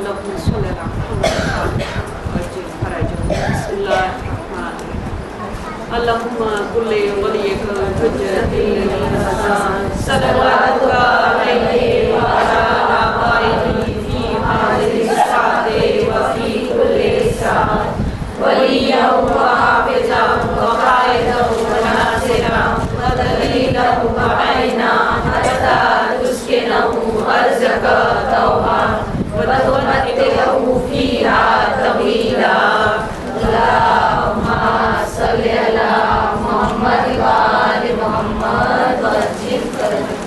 اللهم صل على محمد وعجل فرجه. بسم الله الرحمن الرحيم. اللهم كل وليك الحجة الحسن صلواتك عليه وعلى آبائه في هذه الساعة وفي كل ساعة وليا وحافظا وقائدا وناصرا ودليلا وعينا حتى تسكنه أرزك طوعا وتمتعه فيها طويلا. اللهم صل على محمد وآل محمد وعجل فرجه.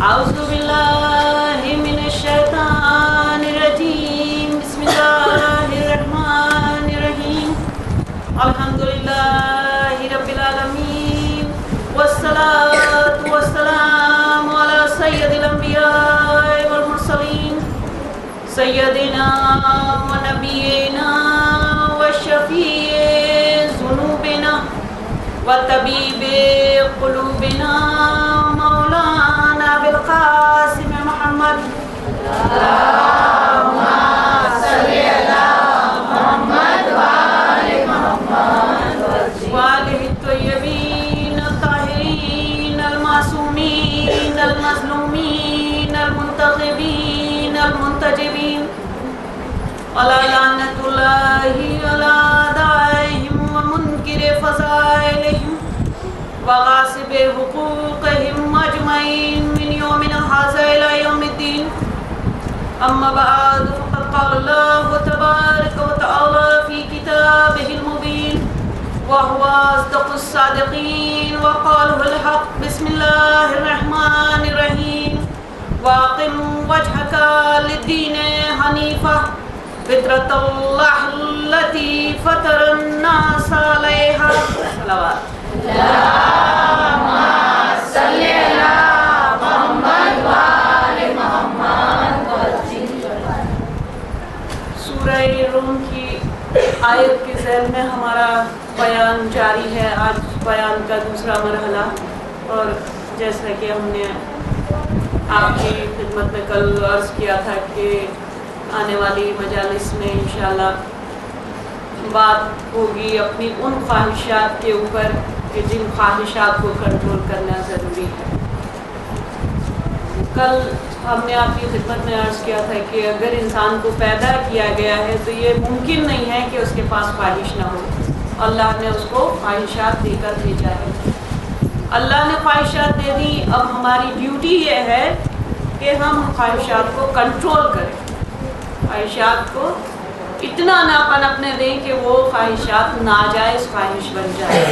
أعوذ بالله من الشيطان الرجيم. بسم الله الرحمن الرحيم. الحمد لله رب العالمين والصلاة والسلام على سيد الأنبياء والمرسلين سيدنا ونبينا وشفيع ذنوبنا وطبيب قلوبنا مولانا بالقاسم محمد. اللهم صل على محمد وآل محمد وآله الطيبين الطاهرين المعصومين المظلومين المنتخبين المنتجبين. ولا لعنة الله على أعدائهم ومنكر فضائلهم وغاصب حقوقهم أجمعين من يومنا هذا إلى يوم الدين. أما بعد فقد قال الله تبارك وتعالى في كتابه المبين وهو أصدق الصادقين وقاله الحق. بسم الله الرحمن الرحيم. وأقم وجهك للدين حنيفا فطرة الله التي فطر الناس عليها. صلوات. اللهم صل على محمد وآل محمد وعجل فرجه. سورہ روم کی آیت کے ذیل میں ہمارا بیان جاری ہے. آج بیان کا دوسرا مرحلہ، اور جیسا کہ ہم نے آپ کی خدمت میں کل عرض کیا تھا کہ آنے والی مجالس میں انشاءاللہ بات ہوگی اپنی ان خواہشات کے اوپر کہ جن خواہشات کو کنٹرول کرنا ضروری ہے. کل ہم نے آپ کی خدمت میں عرض کیا تھا کہ اگر انسان کو پیدا کیا گیا ہے تو یہ ممکن نہیں ہے کہ اس کے پاس خواہش نہ ہو. اللہ نے اس کو خواہشات دے کر بھیجا ہے. اللہ نے خواہشات دے دی. اب ہماری ڈیوٹی یہ ہے کہ ہم خواہشات کو کنٹرول کریں، خواہشات کو اتنا نہ پنپنے دیں کہ وہ خواہشات ناجائز خواہش بن جائے.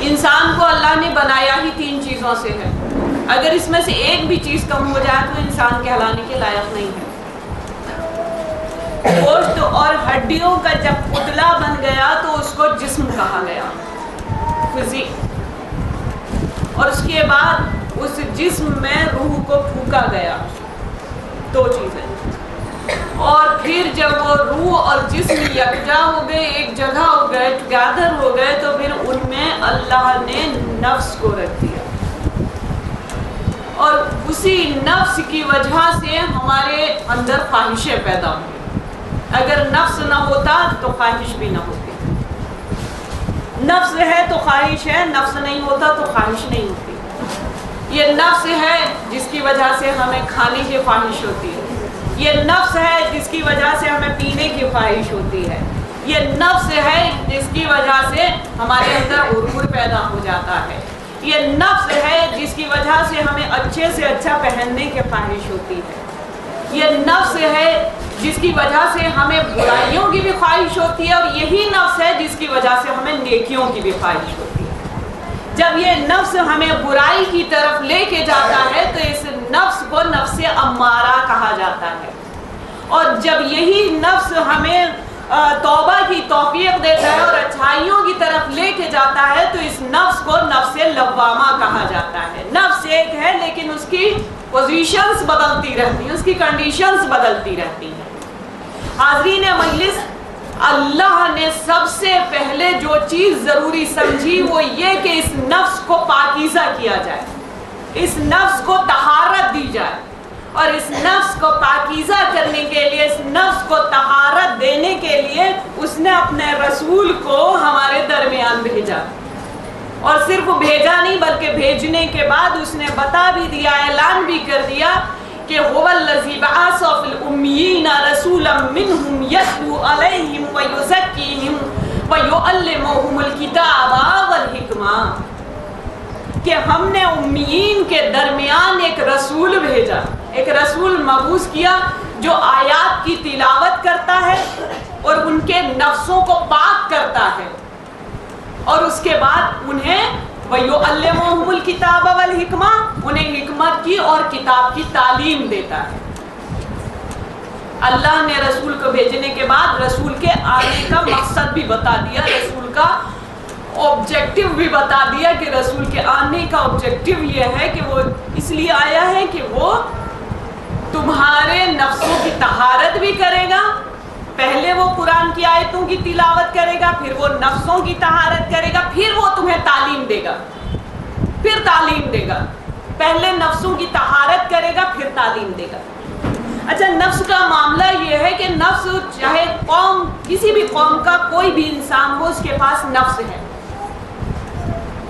انسان کو اللہ نے بنایا ہی 3 چیزوں سے ہے. اگر اس میں سے ایک بھی چیز کم ہو جائے تو انسان کہلانے کے لائق نہیں ہے. گوشت اور ہڈیوں کا جب پتلا بن گیا تو اس کو جسم کہا گیا، فزیک. اور اس کے بعد اس جسم میں روح کو پھونکا گیا. 2 چیزیں. اور پھر جب وہ روح اور جسم یکجا ہو گئے، ایک جگہ ہو گئے، ٹوگیدر ہو گئے، تو پھر ان میں اللہ نے نفس کو رکھ دیا. اور اسی نفس کی وجہ سے ہمارے اندر خواہشیں پیدا ہوئی. اگر نفس نہ ہوتا تو خواہش بھی نہ ہوتی. نفس ہے تو خواہش ہے، نفس نہیں ہوتا تو خواہش نہیں ہوتی. یہ نفس ہے جس کی وجہ سے ہمیں کھانے کی خواہش ہوتی ہے. یہ نفس ہے جس کی وجہ سے ہمیں پینے کی خواہش ہوتی ہے. یہ نفس ہے جس کی وجہ سے ہمارے اندر غرور پیدا ہو جاتا ہے. یہ نفس ہے جس کی وجہ سے ہمیں اچھے سے اچھا پہننے کی خواہش ہوتی ہے. یہ نفس ہے جس کی وجہ سے ہمیں برائیوں کی بھی خواہش ہوتی ہے، اور یہی نفس ہے جس کی وجہ سے ہمیں نیکیوں کی بھی خواہش ہوتی ہے. جب یہ نفس ہمیں برائی کی طرف لے کے جاتا ہے تو اس نفس کو نفس امارہ کہا جاتا ہے. اور جب یہی نفس ہمیں توبہ کی توفیق دیتا ہے اور اچھائیوں کی طرف لے کے جاتا ہے تو اس نفس کو نفس لوامہ کہا جاتا ہے. نفس ایک ہے لیکن اس کی پوزیشنز بدلتی رہتی ہیں، اس کی کنڈیشنز بدلتی رہتی ہیں. حاضرین مجلس، اللہ نے سب سے پہلے جو چیز ضروری سمجھی وہ یہ کہ اس نفس کو پاکیزہ کیا جائے، اس نفس کو طہارت دی جائے. اور اس نفس کو پاکیزہ کرنے کے لیے، اس نفس کو طہارت دینے کے لیے اس نے اپنے رسول کو ہمارے درمیان بھیجا. اور صرف بھیجا نہیں بلکہ بھیجنے کے بعد اس نے بتا بھی دیا، اعلان بھی کر دیا کہ هو الذی بعث فی الامیین رسولا منہم یتلو علیہم ویزکیہم ویعلمہم الکتاب والحکمہ، کہ ہم نے امیین کے درمیان ایک رسول بھیجا، ایک رسول مبعوث کیا جو آیات کی تلاوت کرتا ہے اور ان کے نفسوں کو پاک کرتا ہے، اور اس کے بعد انہیں وَيُعَلِّمُهُمُ الْكِتَابَ وَالْحِكْمَةَ، انہیں حکمت کی اور کتاب کی تعلیم دیتا ہے. اللہ نے رسول کو بھیجنے کے بعد رسول کے آنے کا مقصد بھی بتا دیا، رسول کا آبجیکٹیو بھی بتا دیا کہ رسول کے آنے کا آبجیکٹیو یہ ہے کہ وہ اس لیے آیا ہے کہ وہ تمہارے نفسوں کی طہارت بھی کرے گا. پہلے وہ قرآن کی آیتوں کی تلاوت کرے گا، پھر وہ نفسوں کی طہارت کرے گا، پھر وہ تمہیں تعلیم دے گا، پھر تعلیم دے گا. پہلے نفسوں کی طہارت کرے گا، پھر تعلیم دے گا. اچھا، نفس کا معاملہ یہ ہے کہ نفس چاہے قوم، کسی بھی قوم کا کوئی بھی انسان ہو، اس کے پاس نفس ہے،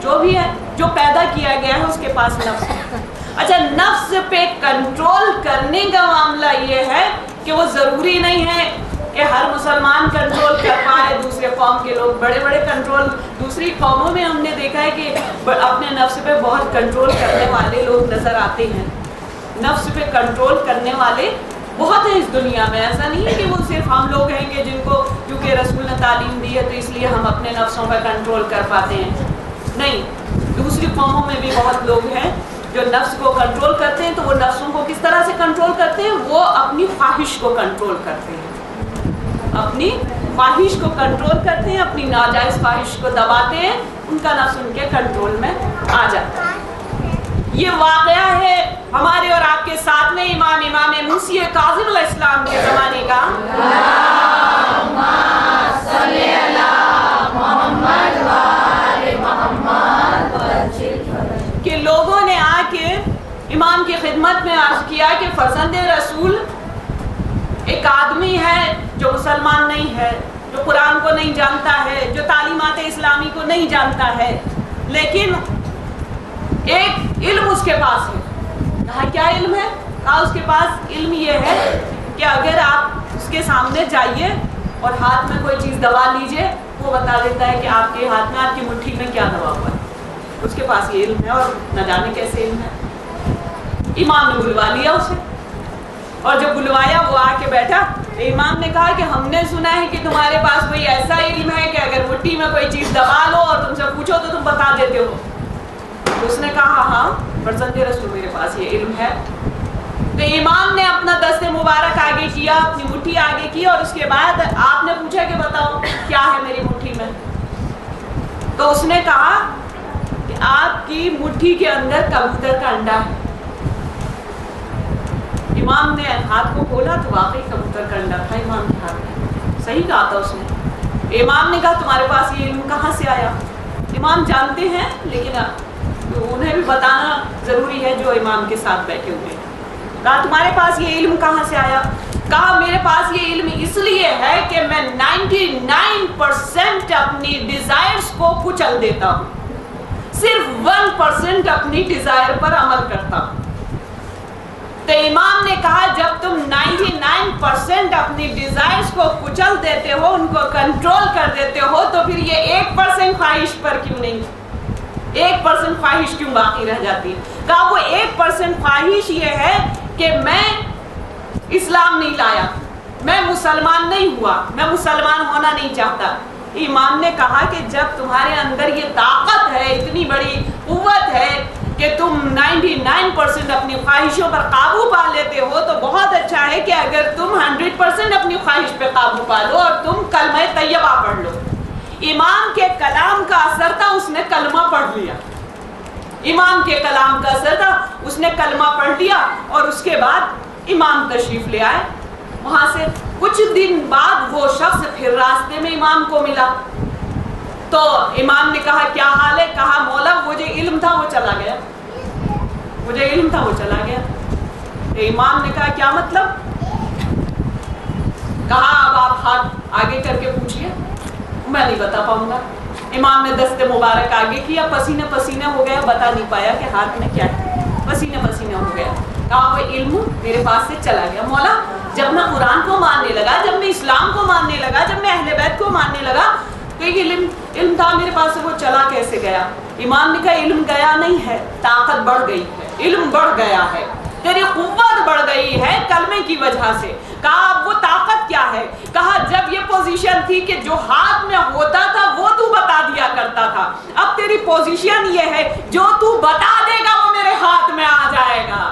جو بھی ہے، جو پیدا کیا گیا ہے اس کے پاس نفس ہے. اچھا، نفس پہ کنٹرول کرنے کا معاملہ یہ ہے کہ وہ ضروری نہیں ہے کہ ہر مسلمان کنٹرول کر پائے. دوسرے قوم کے لوگ بڑے بڑے کنٹرول، دوسری قوموں میں ہم نے دیکھا ہے کہ اپنے نفس پہ بہت کنٹرول کرنے والے لوگ نظر آتے ہیں. نفس پہ کنٹرول کرنے والے بہت ہیں اس دنیا میں. ایسا نہیں ہے کہ وہ صرف ہم لوگ ہیں کہ جن کو کیونکہ رسول نے تعلیم دی ہے تو اس لیے ہم اپنے نفسوں پہ کنٹرول کر پاتے ہیں. نہیں، دوسری قوموں میں بھی بہت لوگ ہیں جو نفس کو کنٹرول کرتے ہیں. تو وہ نفسوں کو کس طرح سے کنٹرول کرتے ہیں؟ وہ اپنی خواہش کو کنٹرول کرتے ہیں، اپنی خواہش کو کنٹرول کرتے ہیں، اپنی ناجائز خواہش کو دباتے ہیں، ان کا نفس ان کے کنٹرول میں آ جاتا ہے. یہ واقعہ ہے ہمارے اور آپ کے ساتھ میں امام موسی کاظم علیہ السلام کے زمانے کا. اللہم صلی علی محمد و آل محمد کہ لوگوں نے آ کے امام کی خدمت میں عرض کیا کہ فرزند رسول ایک آدمی ہے جو مسلمان نہیں ہے، جو قرآن کو نہیں جانتا ہے، جو تعلیمات اسلامی کو نہیں جانتا ہے، لیکن ایک علم اس کے پاس ہے. کہا کیا علم ہے؟ کہا اس کے پاس علم یہ ہے کہ اگر آپ اس کے سامنے جائیے اور ہاتھ میں کوئی چیز دبا لیجئے، وہ بتا دیتا ہے کہ آپ کے ہاتھ میں، آپ کی مٹھی میں کیا دبا ہوا ہے. اس کے پاس یہ علم ہے، اور نہ جانے کیسے علم ہے. امام نے بلوا لیا اسے، اور جب بلوایا وہ آ کے بیٹھا. امام نے کہا کہ ہم نے سنا ہے کہ تمہارے پاس کوئی ایسا علم ہے کہ اگر مٹھی میں کوئی چیز دبا لو اور تم سے پوچھو تو تم بتا دیتے ہو. تو اس نے کہا ہاں فرزند رسول میرے پاس یہ علم ہے. تو امام نے اپنا دست مبارک آگے کیا، اپنی مٹھی آگے کی، اور اس کے بعد آپ نے پوچھا کہ بتاؤ کیا ہے میری مٹھی میں. تو اس نے کہا کہ آپ کی مٹھی کے اندر کبوتر کا انڈا ہے. امام نے ہاتھ کو کھولا تو واقعی کبوتر کا انڈا تھا امام کے ہاتھ میں. صحیح کہا تھا اس نے. امام نے کہا تمہارے پاس یہ علم کہاں سے آیا؟ امام جانتے ہیں لیکن انہیں بھی بتانا ضروری ہے جو امام کے ساتھ بیٹھے ہوئے ہیں. کہا تمہارے پاس یہ علم کہاں سے آیا؟ کہا میرے پاس یہ علم اس لیے ہے کہ میں 99% اپنی ڈیزائرز کو کچل دیتا ہوں، صرف 1% اپنی ڈیزائر پر عمل کرتا ہوں. تو امام نے کہا جب تم 99% اپنی ڈیزائرز کو کچل دیتے ہو، ان کو کنٹرول کر دیتے ہو، تو پھر یہ 1% خواہش پر کیوں نہیں؟ 1% خواہش کیوں باقی رہ جاتی ہے؟ کہا وہ 1% خواہش یہ ہے کہ میں اسلام نہیں لایا، میں مسلمان نہیں ہوا، میں مسلمان ہونا نہیں چاہتا. امام نے کہا کہ جب تمہارے اندر یہ طاقت ہے، اتنی بڑی قوت ہے کہ تم 99% اپنی خواہشوں پر قابو پا لیتے ہو، تو بہت اچھا ہے کہ اگر تم 100% اپنی خواہش پہ قابو پا لو اور تم کلمہ طیبہ پڑھ لو. امام کے کلام کا اثر تھا، اس نے کلمہ پڑھ لیا. امام کے کلام کا اثر تھا، اس نے کلمہ پڑھ لیا، اور اس کے بعد امام تشریف لے آئے. وہاں سے کچھ دن بعد وہ شخص پھر راستے میں امام کو ملا. تو امام نے کہا کیا حال ہے؟ کہا مولا وہ جو علم تھا وہ چلا گیا، مجھے علم تھا وہ چلا گیا. امام نے کہا کیا مطلب؟ کہا اب آپ ہاتھ آگے کر کے پوچھئے، میں نہیں بتا پاؤں گا۔ امام نے دست مبارک آگے کیا، پسینہ پسینہ ہو گیا، بتا نہیں پایا کہ ہاتھ میں کیا ہے، پسینہ پسینہ ہو گیا۔ کہا وہ علم میرے پاس سے چلا گیا۔ مولا جب میں قرآن کو ماننے لگا، جب میں اسلام کو ماننے لگا، جب میں اہل بیت کو ماننے لگا تو علم تھا میرے پاس سے، وہ چلا کیسے گیا؟ امام نے کہا علم گیا نہیں ہے، طاقت بڑھ گئی ہے، علم بڑھ گیا ہے، تیری قوت بڑھ گئی ہے کلمے کی وجہ سے۔ کہا اب وہ طاقت کیا ہے؟ کہا جب یہ پوزیشن تھی کہ جو ہاتھ میں ہوتا تھا وہ تو بتا دیا کرتا تھا، اب تیری پوزیشن یہ ہے جو تو بتا دے گا وہ میرے ہاتھ میں آ جائے گا،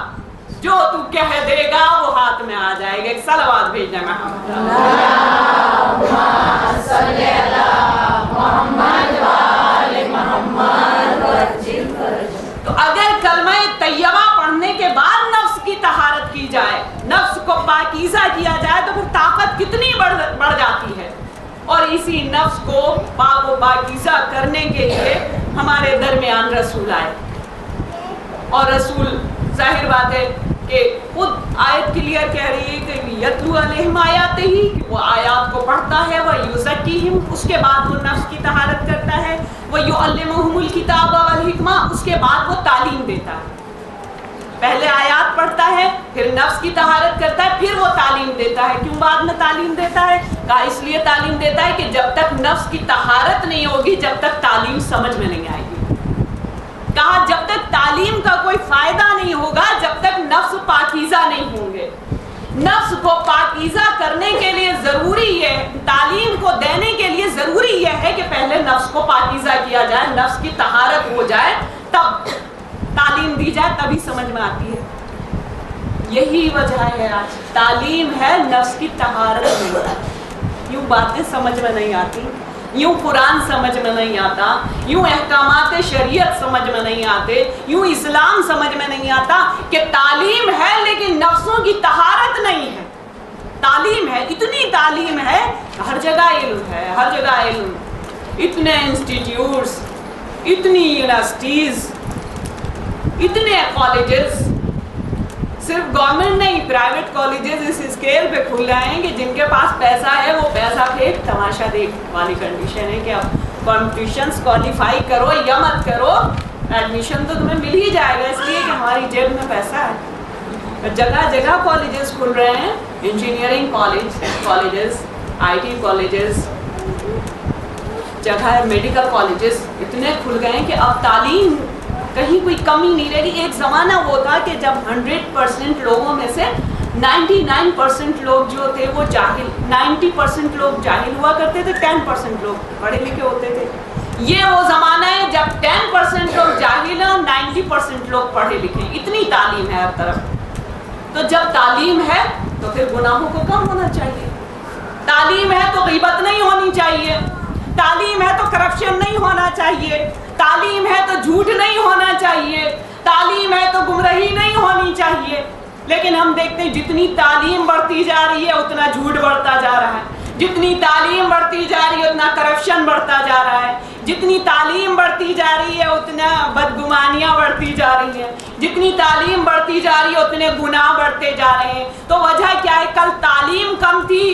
جو تو کہہ دے گا وہ ہاتھ میں آ جائے گا۔ ایک صلوات بھیجنا محمد اللہم صلی علی محمد وآل محمد۔ تو اگر کلمہ طیبہ پڑھنے کے بعد نفس کی طہارت کی جائے، نفس کو پاکیزہ کیا جائے تو پھر طاقت کتنی بڑھ جاتی ہے۔ اور اسی نفس کو پاک و پاکیزہ کرنے کے لیے ہمارے درمیان رسول آئے، اور رسول ظاہر بات ہے کہ خود آیت کلیئر کہہ رہی ہے کہ یتلو علیہم آیاتہ ہی، وہ آیات کو پڑھتا ہے، وہ یزکیہم، اس کے بعد وہ نفس کی طہارت کرتا ہے، وہ یعلمہم الکتاب والحکمہ، اس کے بعد وہ تعلیم دیتا ہے۔ پہلے آیات پڑھتا ہے، پھر نفس کی طہارت کرتا ہے، پھر وہ تعلیم دیتا ہے۔ کیوں بعد میں تعلیم دیتا ہے؟ کہا اس لیے تعلیم دیتا ہے کہ جب تک نفس کی طہارت نہیں ہوگی جب تک تعلیم سمجھ میں نہیں آئے گی۔ کہا جب تک تعلیم کا کوئی فائدہ نہیں ہوگا جب تک نفس پاکیزہ نہیں ہوں گے۔ نفس کو پاکیزہ کرنے کے لیے ضروری یہ، تعلیم کو دینے کے لیے ضروری یہ ہے کہ پہلے نفس کو پاکیزہ کیا جائے، نفس کی طہارت ہو جائے، تب تعلیم دی جائے، تبھی سمجھ میں آتی ہے۔ یہی وجہ ہے آج تعلیم ہے، نفس کی طہارت نہیں ہے۔ یوں باتیں سمجھ میں نہیں آتی، یوں قرآن سمجھ میں نہیں آتا، یوں احکامات شریعت سمجھ میں نہیں آتے، یوں اسلام سمجھ میں نہیں آتا کہ تعلیم ہے لیکن نفسوں کی طہارت نہیں ہے۔ تعلیم ہے، اتنی تعلیم ہے، ہر جگہ علم ہے، ہر جگہ علم، اتنے انسٹیٹیوٹس، اتنی یونیورسٹیز، اتنے کالجز، صرف گورنمنٹ نہیں، پرائیویٹ کالجز اس اسکیل پہ کھل رہے ہیں کہ جن کے پاس پیسہ ہے وہ پیسہ پھینک تماشا دیکھ والی کنڈیشن ہے کہ اب کمپٹیشنز کوالیفائی کرو یا مت کرو، ایڈمیشن تو تمہیں مل ہی جائے گا، اس لیے کہ ہماری جیب میں پیسہ ہے۔ جگہ جگہ کالجز کھل رہے ہیں، engineering colleges, I T colleges, جگہ میڈیکل کالجز اتنے کھل گئے ہیں کہ اب تعلیم کہیں کوئی کمی نہیں رہی۔ ایک زمانہ وہ تھا کہ جب 100% لوگوں میں سے 99% لوگ جو تھے وہ جاہل، 90% لوگ جاہل ہوا کرتے تھے، 10% لوگ پڑھے لکھے ہوتے تھے۔ یہ وہ زمانہ ہے جب 10% لوگ جاہل ہیں اور 90% لوگ پڑھے لکھے ہیں، اتنی تعلیم ہے ہر طرف۔ تو جب تعلیم ہے تو پھر گناہوں کو کم ہونا چاہیے، تعلیم ہے تو غیبت نہیں ہونی چاہیے، تعلیم ہے تو کرپشن نہیں ہونا چاہیے، تعلیم ہے تو جھوٹ نہیں ہونا چاہیے، تعلیم ہے تو گمراہی نہیں ہونی چاہیے۔ لیکن ہم دیکھتے ہیں جتنی تعلیم بڑھتی جا رہی ہے اتنا جھوٹ بڑھتا جا رہا ہے، جتنی تعلیم بڑھتی جا رہی ہے اتنا کرپشن بڑھتا جا رہا ہے، جتنی تعلیم بڑھتی جا رہی ہے اتنا بدگمانیاں بڑھتی جا رہی ہیں، جتنی تعلیم بڑھتی جا رہی ہے اتنے گناہ بڑھتے جا رہے ہیں۔ تو وجہ کیا ہے؟ کل تعلیم کم تھی،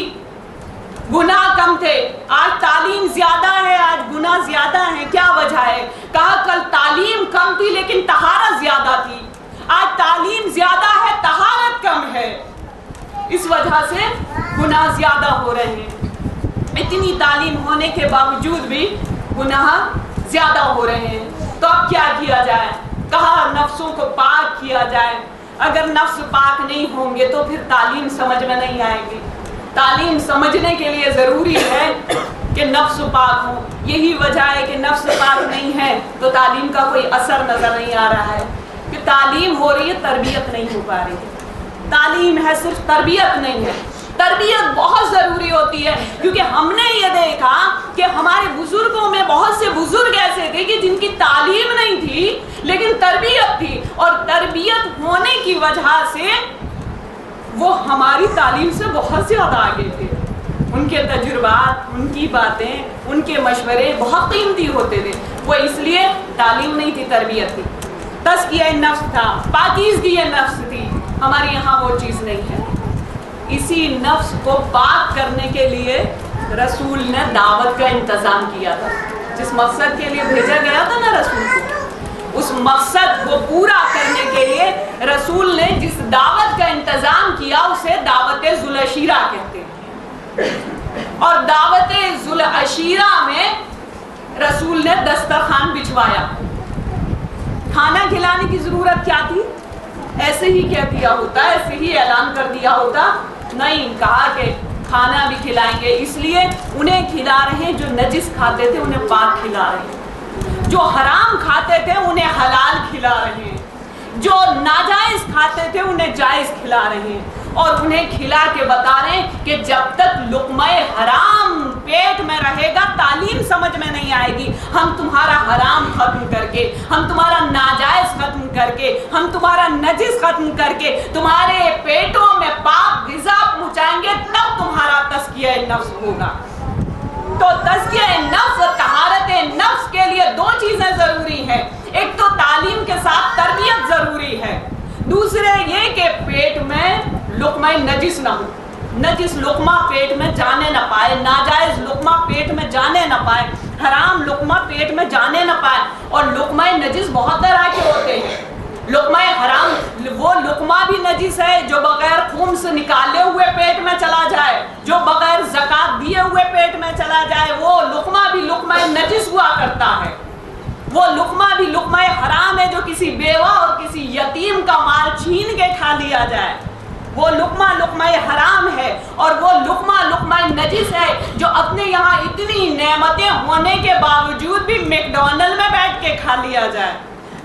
گناہ کم تھے، آج تعلیم زیادہ ہے، آج گناہ زیادہ ہیں۔ کیا وجہ ہے؟ کہا کل تعلیم کم تھی لیکن طہارت زیادہ تھی، آج تعلیم زیادہ ہے طہارت کم ہے، اس وجہ سے گناہ زیادہ ہو رہے ہیں۔ اتنی تعلیم ہونے کے باوجود بھی گناہ زیادہ ہو رہے ہیں۔ تو اب کیا کیا جائے؟ کہا نفسوں کو پاک کیا جائے۔ اگر نفس پاک نہیں ہوں گے تو پھر تعلیم سمجھ میں نہیں آئے گی۔ تعلیم سمجھنے کے لیے ضروری ہے کہ نفس پاک ہو۔ یہی وجہ ہے کہ نفس پاک نہیں ہے تو تعلیم کا کوئی اثر نظر نہیں آ رہا ہے، کہ تعلیم ہو رہی ہے، تربیت نہیں ہو پا رہی ہے۔ تعلیم ہے صرف تربیت نہیں ہے، تربیت بہت ضروری ہوتی ہے، کیونکہ ہم نے یہ دیکھا کہ ہمارے بزرگوں میں بہت سے بزرگ ایسے تھے کہ جن کی تعلیم نہیں تھی لیکن تربیت تھی، اور تربیت ہونے کی وجہ سے وہ ہماری تعلیم سے بہت زیادہ آگے تھے۔ ان کے تجربات، ان کی باتیں، ان کے مشورے بہت قیمتی ہوتے تھے۔ وہ اس لیے تعلیم نہیں تھی، تربیت تھی، تزکیہ نفس تھا، پاکیزگی نفس تھی، ہمارے یہاں وہ چیز نہیں ہے. اسی نفس کو پاک کرنے کے لیے رسول نے دعوت کا انتظام کیا تھا. جس مقصد کے لیے بھیجا گیا تھا نا رسول کو، اس مقصد کو پورا کرنے کے لیے رسول نے جس دعوت کا انتظام کیا اسے دعوت ذوالعشیرہ کہتے ہیں. اور دعوت ذوالعشیرہ میں رسول نے دسترخوان بچھوایا. کھانا کھلانے کی ضرورت کیا تھی؟ ایسے ہی کہہ دیا ہوتا، ایسے ہی اعلان کر دیا ہوتا. نہیں، کہا کہ کھانا بھی کھلائیں گے، اس لیے انہیں کھلا رہے ہیں جو نجس کھاتے تھے انہیں پاک کھلا رہے ہیں، جو حرام کھاتے تھے انہیں حلال کھلا رہے ہیں، جو ناجائز کھاتے تھے انہیں جائز کھلا رہے ہیں. اور انہیں کھلا کے بتا رہے ہیں کہ جب تک لقمہ حرام پیٹ میں رہے گا تعلیم سمجھ میں نہیں آئے گی. ہم تمہارا حرام ختم کر کے، ہم تمہارا ناجائز ختم کر کے، ہم تمہارا نجس ختم کر کے تمہارے پیٹوں میں پاک غذا پہنچائیں گے، تب تمہارا تزکیہ نفس ہوگا. تو تزکیہ نفس اور طہارت نفس کے لیے دو چیزیں ضروری ہیں. ایک تو تعلیم کے ساتھ تربیت ضروری ہے، دوسرے یہ کہ پیٹ میں لقمہ نجس نہ ہو، نجس لقمہ پیٹ میں جانے نہ پائے، ناجائز لقمہ پیٹ میں جانے نہ پائے، حرام لقمہ پیٹ میں جانے نہ پائے. اور لقمہ نجس بہت طرح کے ہوتے ہیں. لقمہ حرام وہ لقمہ بھی نجس ہے جو بغیر خون سے نکالے ہوئے پیٹ میں چلا جائے، جو بغیر زکات دیے ہوئے پیٹ میں چلا جائے، وہ لقمہ بھی لقمہ نجس ہوا کرتا ہے. وہ لقمہ بھی لقمہ حرام ہے جو کسی بیوہ اور کسی یتیم کا مال چھین کے کھا لیا جائے، وہ لقمہ لقمہ حرام ہے. اور وہ لقمہ لقمہ نجس ہے جو اپنے یہاں اتنی نعمتیں ہونے کے باوجود بھی میکڈونلڈ میں بیٹھ کے کھا لیا جائے،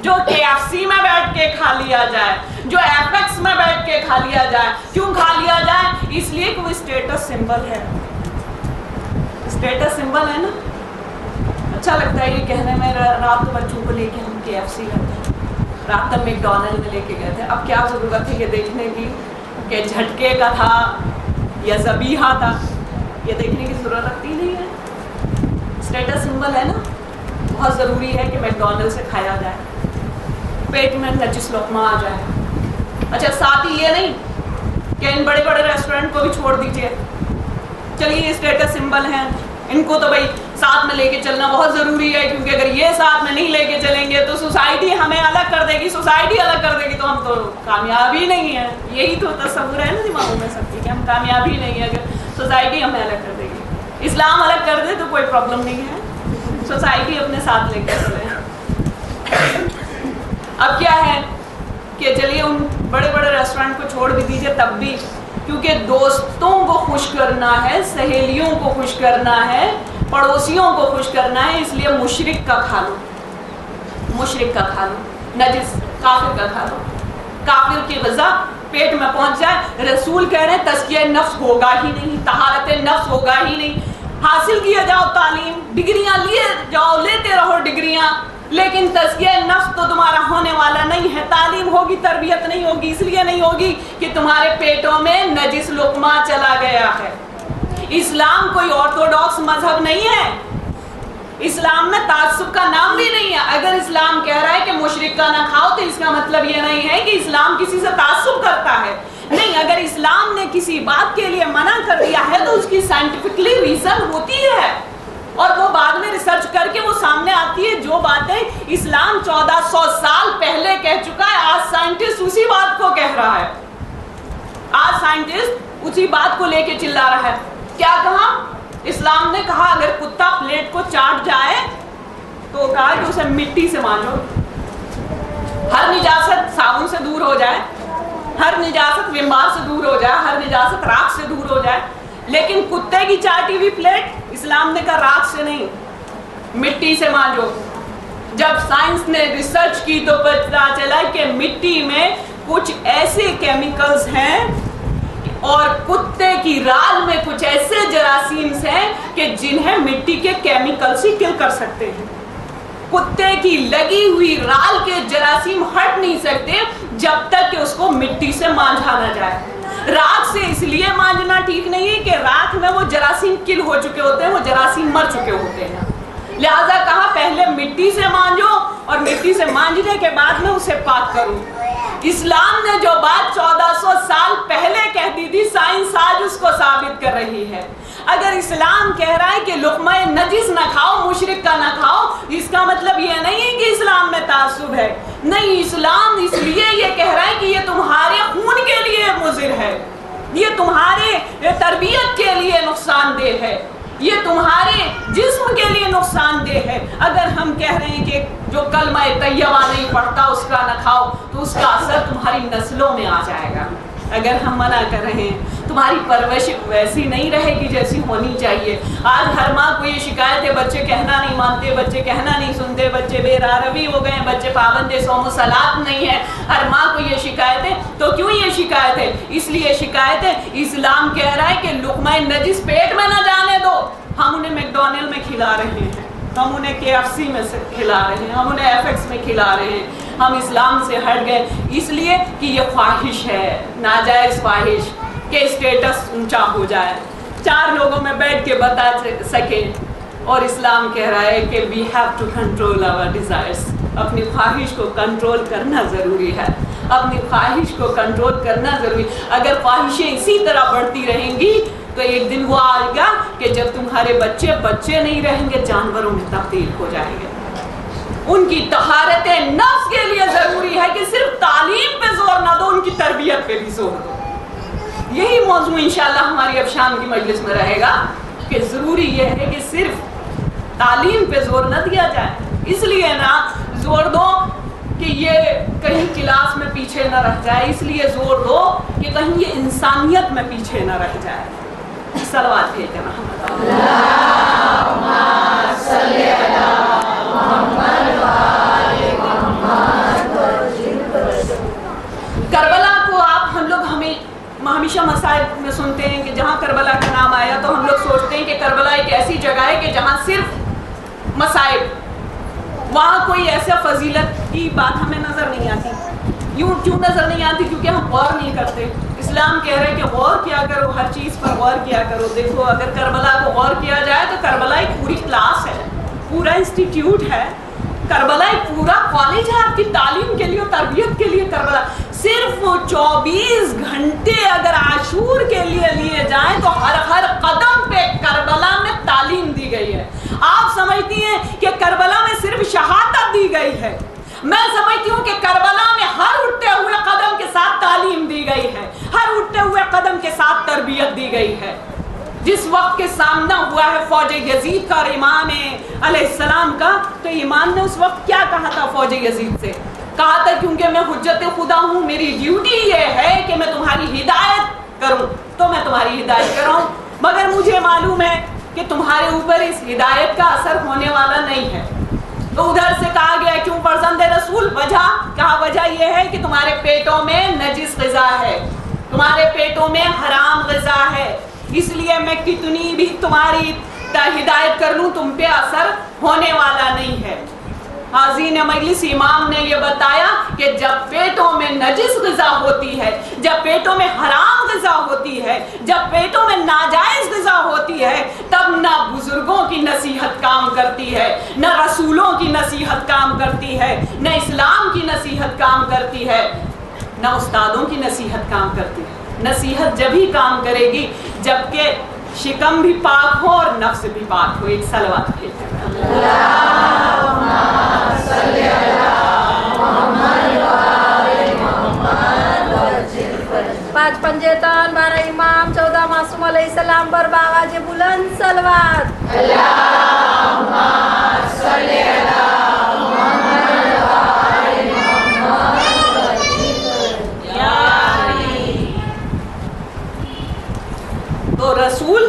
جو KFC میں بیٹھ کے کھا لیا جائے، جو ایپیکس میں بیٹھ کے کھا لیا جائے. کیوں کھا لیا جائے؟ اس لیے کہ وہ اسٹیٹس سمبل ہے. اسٹیٹس سمبل ہے نا. اچھا لگتا ہے یہ کہنے میں، رات کو بچوں کو لے کے ہم KFC گئے تھے، رات تک میکڈونلڈ میں لے کے گئے تھے. اب کیا ضرورت ہے یہ دیکھنے کی کہ جھٹکے کا تھا یا ذبیحہ تھا؟ یہ دیکھنے کی ضرورت رکھتی نہیں ہے. اسٹیٹس سمبل ہے نا. بہت ضروری ہے کہ میکڈونلڈ سے کھایا جائے، پیٹ میں نجس لقمہ آ جائے. اچھا، ساتھ ہی یہ نہیں کہ ان بڑے بڑے ریسٹورنٹ کو بھی چھوڑ دیجئے. چلیے یہ اسٹیٹس سمبل ہیں، ان کو تو بھائی ساتھ میں لے کے چلنا بہت ضروری ہے، کیونکہ اگر یہ ساتھ میں نہیں لے کے چلیں گے تو سوسائٹی ہمیں الگ کر دے گی، سوسائٹی الگ کر دے گی تو ہم تو کامیاب ہی نہیں ہیں. یہی تو تصور ہے نا دماغوں میں سب کی کہ ہم کامیاب ہی نہیں ہیں اگر سوسائٹی ہمیں الگ کر دے گی. اسلام الگ کر دے تو کوئی پرابلم نہیں ہے، سوسائٹی اپنے ساتھ لے کے چلے. اب کیا ہے کہ چلیے ان بڑے بڑے ریسٹورینٹ کو چھوڑ بھی دیجیے، تب بھی کیونکہ دوستوں کو خوش کرنا ہے، سہیلیوں کو خوش کرنا ہے، پڑوسیوں کو خوش کرنا ہے، اس لیے مشرک کا کھا لو، مشرک کا کھا لو، نجس کافر کا کھا لو. کافر کی غذا پیٹ میں پہنچ جائے. رسول کہہ رہے ہیں تزکیہ نفس ہوگا ہی نہیں، طہارت نفس ہوگا ہی نہیں. حاصل کیا جاؤ تعلیم، ڈگریاں لیے جاؤ، لیتے رہو ڈگریاں، لیکن تزکیہ نفس تو تمہارا ہونے والا نہیں ہے. تعلیم ہوگی، تربیت نہیں ہوگی. اس لیے نہیں ہوگی کہ تمہارے پیٹوں میں نجس لقمہ چلا گیا ہے. اسلام کوئی آرتھوڈاکس مذہب نہیں ہے، اسلام میں تعصب کا نام بھی نہیں ہے. اگر اسلام کہہ رہا ہے کہ مشرک کا نہ کھاؤ تو اس کا مطلب یہ نہیں ہے کہ اسلام کسی سے تعصب کرتا ہے. نہیں، اگر اسلام نے کسی بات کے لیے منع کر دیا ہے تو اس کی سائنٹیفکلی ریزن ہوتی ہے، اور وہ بعد میں ریسرچ کر کے وہ سامنے آتی ہے. جو باتیں اسلام 1400 سال پہلے کہہ چکا ہے، آج سائنٹسٹ اسی بات کو کہہ رہا ہے. آج سائنٹسٹ اسی بات کو لے کے چلا رہا ہے. کیا کہا؟ اسلام نے کہا اگر کتا پلیٹ کو چاٹ جائے تو کہا کہ اسے مٹی سے مانجو، ہر نجاست صابن سے دور ہو جائے، ہر نجاست ویم بار سے دور ہو جائے، ہر نجاست راکھ سے دور ہو جائے. لیکن کتے کی چاٹی ہوئی پلیٹ اسلام نے کہا راکھ سے نہیں، مٹی سے مانجو. جب سائنس نے ریسرچ کی تو پتہ چلا کہ مٹی میں کچھ ایسے کیمیکلز ہیں اور کتے کی رال میں کچھ ایسے جراثیمز ہیں کہ جنہیں مٹی کے کیمیکلز ہی کل کر سکتے ہیں. کتے کی لگی ہوئی رال کے جراثیم ہٹ نہیں سکتے جب تک کہ اس کو مٹی سے مانجھا نہ جائے. راکھ سے اس لیے مانجنا ٹھیک نہیں ہے کہ راکھ میں وہ جراثیم کل ہو چکے ہوتے ہیں، وہ جراثیم مر چکے ہوتے ہیں. لہذا کہا پہلے مٹی سے مانجو اور مٹی سے مانجنے کے بعد میں اسے پاک کرو. اسلام نے جو بات 1400 اگر اسلام کہہ رہا ہے کہ لقمہ نجس نہ کھاؤ، مشرک کا نہ کھاؤ، اس کا مطلب یہ نہیں ہے کہ اسلام میں تعصب ہے. نہیں، اسلام اس لیے یہ کہہ رہا ہے کہ یہ تمہارے خون کے لیے مضر ہے، یہ تمہارے تربیت کے لیے نقصان دہ ہے، یہ تمہارے جسم کے لیے نقصان دہ ہے. اگر ہم کہہ رہے ہیں کہ جو کلمہ طیبہ نہیں پڑھتا اس کا نہ کھاؤ، تو اس کا اثر تمہاری نسلوں میں آ جائے گا. اگر ہم منع کر رہے ہیں تمہاری پرورش ویسی نہیں رہے گی جیسی ہونی چاہیے. آج ہر ماں کو یہ شکایت ہے بچے کہنا نہیں مانتے، بچے کہنا نہیں سنتے، بچے بے روی ہو گئے ہیں، بچے پابند صوم و صلاۃ نہیں ہے. ہر ماں کو یہ شکایت ہے. تو کیوں یہ شکایت ہے؟ اس لیے شکایت ہے اسلام کہہ رہا ہے کہ لقمہ نجس پیٹ میں نہ جانے دو. ہم انہیں میکڈونلڈ میں کھلا رہے ہیں، ہم انہیں KFC میں سے کھلا رہے ہیں، ہم انہیں FX میں کھلا رہے ہیں. ہم اسلام سے ہٹ گئے اس لیے کہ یہ خواہش ہے، ناجائز خواہش کہ اسٹیٹس اونچا ہو جائے، 4 لوگوں میں بیٹھ کے بتا سکے. اور اسلام کہہ رہا ہے کہ we have to control our desires. اپنی خواہش کو کنٹرول کرنا ضروری ہے، اپنی خواہش کو کنٹرول کرنا ضروری. اگر خواہشیں اسی طرح بڑھتی رہیں گی تو ایک دن وہ آئے گا کہ جب تمہارے بچے نہیں رہیں گے، جانوروں میں تبدیل ہو جائیں گے. ان کی طہارت نفس کے لیے ضروری ہے کہ صرف تعلیم پہ زور نہ دو، ان کی تربیت پہ بھی زور دو. یہی موضوع انشاءاللہ ہماری اب شام کی مجلس میں رہے گا کہ ضروری یہ ہے کہ صرف تعلیم پہ زور نہ دیا جائے. اس لیے نہ زور دو کہ یہ کہیں کلاس میں پیچھے نہ رہ جائے، اس لیے زور دو کہ کہیں یہ انسانیت میں پیچھے نہ رہ جائے. صلوات بھیجیں محمد. اللہم صلی علی محمد و آل محمد. کربلا کو ہم لوگ ہمیشہ مصائب میں سنتے ہیں کہ جہاں کربلا کا نام آیا تو ہم لوگ سوچتے ہیں کہ کربلا ایک ایسی جگہ ہے کہ جہاں صرف مصائب، وہاں کوئی ایسا فضیلت کی بات ہمیں نظر نہیں آتی. یوں کیوں نظر نہیں آتی؟ کیونکہ ہم غور نہیں کرتے. اسلام کہہ رہے کہ غور کیا کرو، ہر چیز پر غور کیا کرو. دیکھو اگر کربلا کو غور کیا جائے تو کربلا ایک پوری کلاس ہے، پورا انسٹیٹیوٹ ہے. کربلا ایک پورا کالج ہے آپ کی تعلیم کے لیے اور تربیت کے لیے. کربلا صرف 24 گھنٹے اگر عاشور کے لیے جائیں تو ہر قدم پہ کربلا میں تعلیم دی گئی ہے. آپ سمجھتی ہیں کہ کربلا میں صرف شہادت دی گئی ہے؟ میں سمجھتی ہوں کہ کربلا میں ہر اٹھتے ہوئے قدم کے ساتھ تعلیم دی گئی ہے، ہر اٹھتے ہوئے قدم کے ساتھ تربیت دی گئی ہے. جس وقت کے سامنا ہوا ہے فوج یزید کا اور امام علیہ السلام کا، تو امام نے اس وقت کیا کہا تھا فوج یزید سے؟ کہا تھا کیونکہ میں حجت خدا ہوں، میری ڈیوٹی یہ ہے کہ میں تمہاری ہدایت کروں، تو میں تمہاری ہدایت کر رہا ہوں، مگر مجھے معلوم ہے کہ تمہارے اوپر اس ہدایت کا اثر ہونے والا نہیں ہے. تو ادھر سے کہا گیا کیوں فرزند رسول؟ وجہ کہا وجہ یہ ہے کہ تمہارے پیٹوں میں نجس غذا ہے، تمہارے پیٹوں میں حرام غذا ہے، اس لیے میں کتنی بھی تمہاری ہدایت کر لوں تم پہ اثر ہونے والا نہیں ہے. حاضرین مجلس، امام نے یہ بتایا کہ جب پیٹوں میں نجس غذا ہوتی ہے، جب پیٹوں میں حرام غذا ہوتی ہے، جب پیٹوں میں ناجائز غذا ہوتی ہے، تب نہ بزرگوں کی نصیحت کام کرتی ہے، نہ رسولوں کی نصیحت کام کرتی ہے، نہ اسلام کی نصیحت کام کرتی ہے، نہ استادوں کی نصیحت کام کرتی ہے. نصیحت جب ہی کام کرے گی جبکہ شکم بھی پاک ہو اور نفس بھی پاک ہو. ایک صلوات بھیجیں. اللہم صلی علی محمد و آل محمد. 5 پنجتان، 12 امام، 14 معصوم علیہ السلام پر باواز بلند صلوات. اللہم صلی علی محمد و آل محمد. تو رسول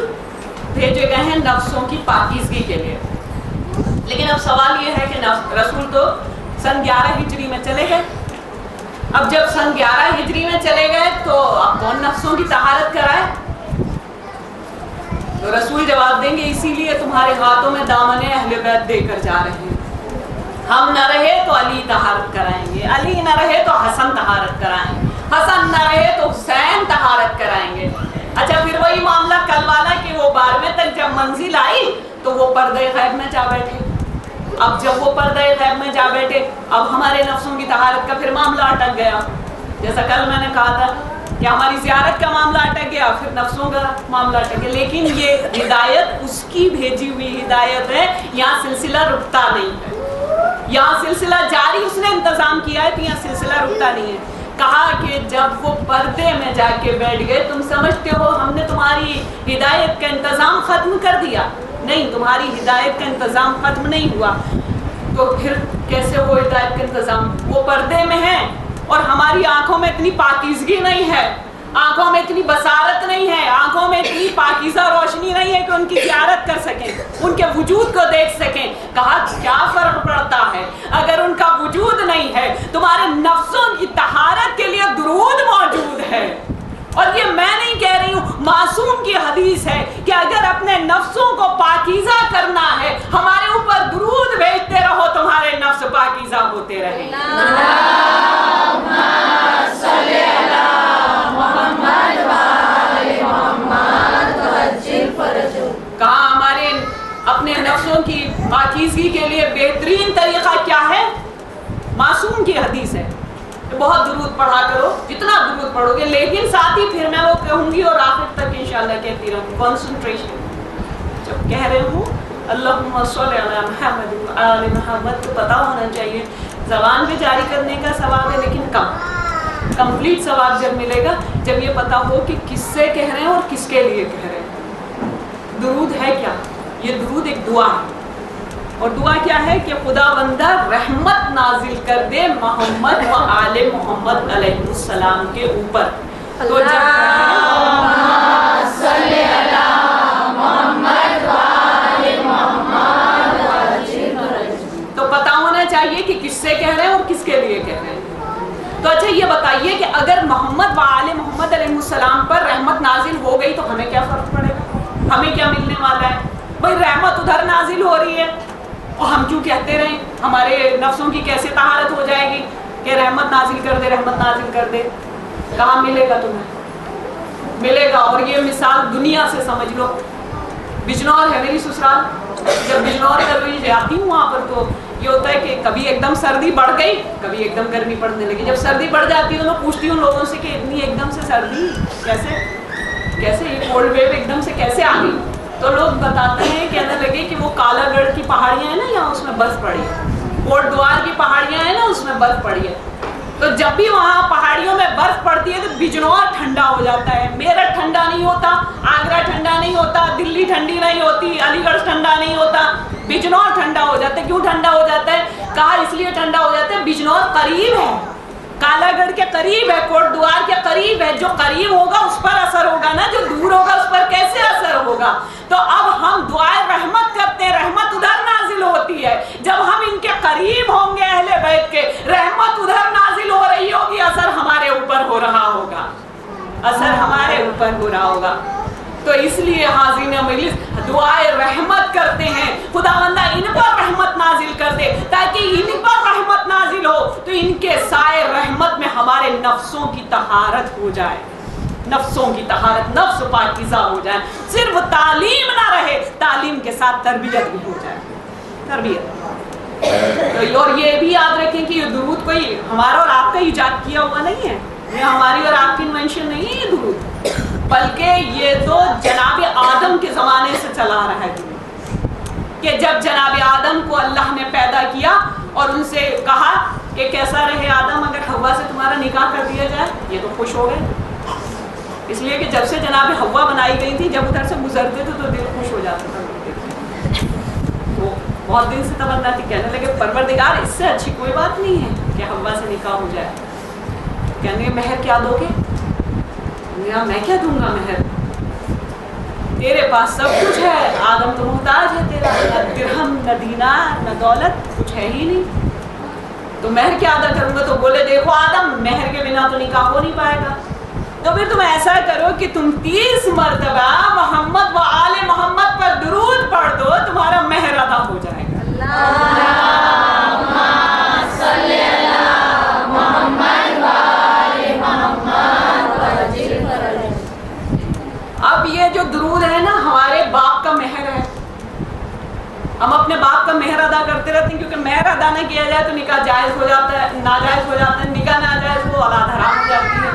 بھیجے گئے ہیں نفسوں کی پاکیزگی کے لیے. لیکن اب سوال یہ ہے کہ رسول تو سن 11 ہجری میں چلے گئے. اب جب سن 11 ہجری میں چلے گئے تو اب کون نفسوں کی طہارت کرائے؟ تو رسول جواب دیں گے اسی لیے تمہارے ہاتھوں میں دامن اہل بیت دے کر جا رہے ہیں. ہم نہ رہے تو علی طہارت کرائیں گے، علی نہ رہے تو حسن طہارت کرائیں گے، حسن نہ رہے تو حسین طہارت کرائیں گے. اچھا پھر وہی معاملہ کل والا کہ وہ 12ویں تک جب منزل آئی تو وہ پردے غیب میں جا بیٹھے. اب جب وہ پردے غیب میں جا بیٹھے اب ہمارے نفسوں کی طہارت کا پھر معاملہ اٹک گیا. جیسا کل میں نے کہا تھا کہ یا ہماری زیارت کا معاملہ اٹک گیا، پھر نفسوں کا معاملہ اٹک گیا. لیکن یہ ہدایت اس کی بھیجی ہوئی ہدایت ہے، یہاں سلسلہ رکتا نہیں ہے، یہاں سلسلہ جاری اس نے انتظام کیا ہے، تو یہاں سلسلہ رکتا نہیں ہے. کہا کہ جب وہ پردے میں جا کے بیٹھ گئے، تم سمجھتے ہو ہم نے تمہاری ہدایت کا انتظام ختم کر دیا؟ نہیں، تمہاری ہدایت کا انتظام ختم نہیں ہوا. تو پھر کیسے وہ ہدایت کا انتظام؟ وہ پردے میں ہیں اور ہماری آنکھوں میں اتنی پاکیزگی نہیں ہے، آنکھوں میں اتنی بصارت نہیں ہے، آنکھوں میں اتنی پاکیزہ روشنی نہیں ہے کہ ان کی زیارت کر سکیں، ان کے وجود کو دیکھ سکیں. کہا کیا فرق پڑتا ہے اگر ان کا وجود نہیں ہے؟ تمہارے نفسوں کی طہارت کے لیے درود موجود ہے. اور یہ میں نہیں کہہ رہی ہوں، معصوم کی حدیث ہے کہ اگر اپنے نفسوں کو پاکیزہ کرنا ہے، ہمارے اوپر درود بھیجتے رہو، تمہارے نفس پاکیزہ ہوتے رہیں. کہا ہمارے اپنے نفسوں کی پاکیزگی کے لیے بہترین طریقہ کیا ہے؟ معصوم کی حدیث ہے، بہت درود پڑھا کرو، جتنا درود پڑھو گے. لیکن ساتھ ہی پھر میں وہ کہوں گی اور آخر تک انشاءاللہ کہتی رہوں گی، کنسنٹریشن. جب کہہ رہے ہوں اللہم صلی علی محمد و آل محمد، تو پتہ ہونا چاہیے زبان پہ جاری کرنے کا ثواب ہے، لیکن کمپلیٹ ثواب جب ملے گا جب یہ پتہ ہو کہ کس سے کہہ رہے ہیں اور کس کے لیے کہہ رہے ہیں. درود ہے کیا؟ یہ درود ایک دعا ہے، اور دعا کیا ہے کہ خدا بندہ رحمت نازل کر دے محمد و آل محمد علیہ السلام کے اوپر. تو جب تو پتہ ہونا چاہیے کہ کس سے کہہ رہے ہیں اور کس کے لیے کہہ رہے ہیں. تو اچھا یہ بتائیے کہ اگر محمد و آل محمد علیہ السلام پر رحمت نازل ہو گئی تو ہمیں کیا فرق پڑے گا؟ ہمیں کیا ملنے والا ہے؟ بھائی رحمت ادھر نازل ہو رہی ہے اور ہم کیوں کہتے رہیں؟ ہمارے نفسوں کی کیسے طہارت ہو جائے گی کہ رحمت نازل کر دے، رحمت نازل کر دے؟ کہاں ملے گا تمہیں؟ ملے گا. اور یہ مثال دنیا سے سمجھ لو. بجنور ہے میری سسرال، جب بجنور کبھی جاتی ہوں وہاں پر تو یہ ہوتا ہے کہ کبھی ایک دم سردی بڑھ گئی، کبھی ایک دم گرمی پڑنے لگی. جب سردی بڑھ جاتی ہے تو میں پوچھتی ہوں لوگوں سے کہ اتنی ایک دم سے سردی کیسے یہ کولڈ ویو ایک دم سے کیسے آ گئی؟ تو لوگ بتاتے ہیں، کہنے لگے کہ وہ کالا گڑھ کی پہاڑیاں ہیں نا، یہاں اس میں برف پڑی ہے، کوٹ دوار کی پہاڑیاں ہیں نا، اس میں برف پڑی ہے. تو جب بھی وہاں پہاڑیوں میں برف پڑتی ہے تو بجنور ٹھنڈا ہو جاتا ہے. میرٹھ ٹھنڈا نہیں ہوتا، آگرہ ٹھنڈا نہیں ہوتا، دلی ٹھنڈی نہیں ہوتی، علی گڑھ ٹھنڈا نہیں ہوتا، بجنور ٹھنڈا ہو جاتا ہے. کیوں ٹھنڈا ہو جاتا ہے؟ کہا اس لیے ٹھنڈا ہو جاتا ہے بجنور قریب ہے، کالا گڑھ کے قریب ہے، کوٹ دوار کے قریب ہے. جو قریب ہوگا اس پر اثر ہوگا نا، جو دور ہوگا اس پر کیسے اثر ہوگا؟ تو اب ہم دعائے رحمت کرتے ہیں، رحمت ادھر نازل ہوتی ہے. جب ہم ان کے قریب ہوں گے اہل بیت کے، رحمت ادھر نازل ہو رہی ہوگی، اثر ہمارے اوپر ہو رہا ہوگا، اثر ہمارے اوپر ہو رہا ہوگا. تو اس لیے حاضرین مجلس دعائے رحمت کرتے ہیں، خدا بندہ ان پر رحمت نازل کر دے تاکہ ان پر رحمت نازل ہو تو ان کے سائے رحمت میں ہمارے نفسوں کی طہارت ہو جائے، نفسوں کی طہارت، نفس پاکیزہ ہو جائے. صرف تعلیم نہ رہے، تعلیم کے ساتھ تربیت بھی ہو جائے، تربیت. اور یہ بھی یاد رکھیں کہ یہ درود کوئی ہمارا اور آپ کا ایجاد کیا ہوا نہیں ہے، یہ ہماری اور آپ کی انوینشن نہیں ہے یہ درود، بلکہ یہ تو جناب آدم کے زمانے سے چلا رہا ہے کہ جب جناب آدم کو اللہ نے پیدا کیا اور ان سے کہا کہ کیسا رہے آدم اگر حوا سے تمہارا نکاح کر دیا جائے، یہ تو خوش ہو گئے. اس لیے کہ جب سے جناب حوا بنائی گئی تھی، جب ادھر سے گزرتے تھے تو دل خوش ہو جاتا تھا. وہ بہت دن سے تمنا تھی، کہنے لگے پروردگار اس سے اچھی کوئی بات نہیں ہے کہ حوا سے نکاح ہو جائے. کہنے مہر کیا دو گے؟ میں کیا دوں گا مہر؟ تیرے پاس سب کچھ ہے، آدم تو محتاج ہے تیرا، نہ درہم نہ دینار نہ دولت، کچھ ہے ہی نہیں، تو مہر کیا ادا کروں گا؟ تو بولے دیکھو آدم، مہر کے بنا تو نکاح ہو نہیں پائے گا، تو پھر تم ایسا کرو کہ تم 30 مرتبہ محمد و آل محمد پر درود پڑھ دو، تمہارا مہر ادا ہو جائے گا. اللہم صلی علی محمد و آل محمد وعجل فرجہ. اب یہ جو درود ہے نا، ہمارے باپ کا مہر ہے. ہم اپنے باپ کا مہر ادا کرتے رہتے ہیں، کیونکہ مہر ادا نہ کیا جائے تو نکاح جائز ہو جاتا ہے، ناجائز ہو جاتا ہے، نکاح ناجائز وہ اولاد حرام ہو جاتی ہے.